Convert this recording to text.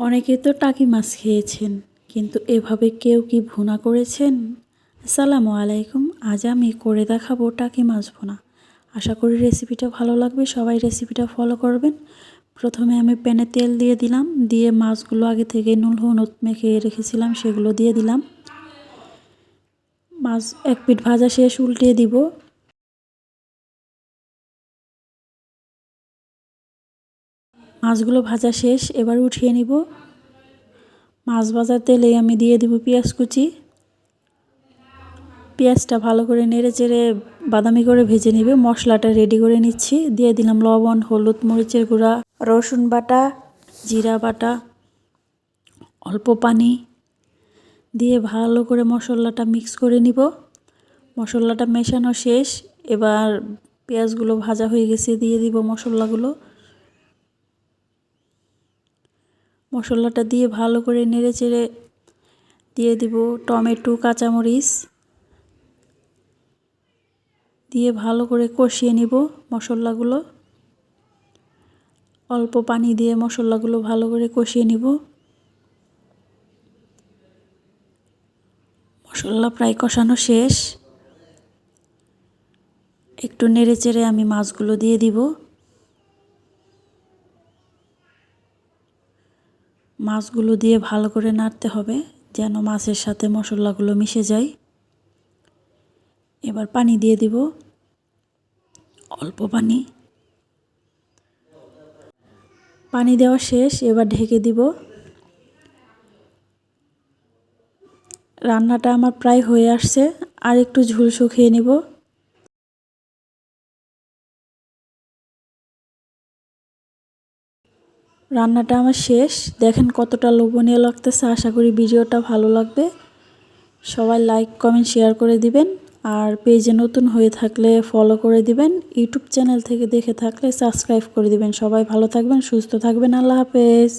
অনেকে তো টাকি মাছ খেয়েছেন, কিন্তু এভাবে কেউ কি ভুনা করেছেন? আসসালামু আলাইকুম। আজ আমি করে দেখাবো টাকি মাছ ভুনা। আশা করি রেসিপিটা ভালো লাগবে, সবাই রেসিপিটা ফলো করবেন। প্রথমে আমি প্যানে তেল দিয়ে দিলাম, দিয়ে মাছগুলো আগে থেকে নুন হলুদ মেখে রেখেছিলাম সেগুলো দিয়ে দিলাম। মাছ এক পিঠ ভাজা শেষ, উল্টিয়ে দিব। মাছগুলো ভাজা শেষ, এবার উঠিয়ে নিব। মাছ ভাজার তেলে আমি দিয়ে দিব পেঁয়াজ কুচি। পেঁয়াজটা ভালো করে নেড়ে চেড়ে বাদামি করে ভেজে নিবে। মশলাটা রেডি করে নিচ্ছি। দিয়ে দিলাম লবণ, হলুদ, মরিচের গুঁড়া, রসুন বাটা, জিরা বাটা, অল্প পানি দিয়ে ভালো করে মশলাটা মিক্স করে নিব। মশলাটা মেশানো শেষ, এবার পেঁয়াজগুলো ভাজা হয়ে গেছে, দিয়ে দিব মশলাগুলো। মশলাটা দিয়ে ভালো করে নেড়ে চেড়ে দিয়ে দিব টমেটো, কাঁচামরিচ দিয়ে ভালো করে কষিয়ে নিব মশলাগুলো। অল্প পানি দিয়ে মশলাগুলো ভালো করে কষিয়ে নিব। মশলা প্রায় কষানো শেষ, একটু নেড়ে চেড়ে আমি মাছগুলো দিয়ে দিব। মাছগুলো দিয়ে ভালো করে নাড়তে হবে যেন মাছের সাথে মশলাগুলো মিশে যায়। এবার পানি দিয়ে দিব, অল্প পানি। পানি দেওয়া শেষ, এবার ঢেকে দিব। রান্নাটা আমার প্রায় হয়ে আসছে, আর একটু ঝোল শুকিয়ে নিব। রান্নাটা আমার শেষ, দেখেন কতটা লোভনীয় লাগতেছে। আশা করি ভিডিওটা ভালো লাগবে। সবাই লাইক, কমেন্ট, শেয়ার করে দিবেন। আর পেজে নতুন হয়ে থাকলে ফলো করে দিবেন। ইউটিউব চ্যানেল থেকে দেখে থাকলে সাবস্ক্রাইব করে দিবেন। সবাই ভালো থাকবেন, সুস্থ থাকবেন। আল্লাহ হাফেজ।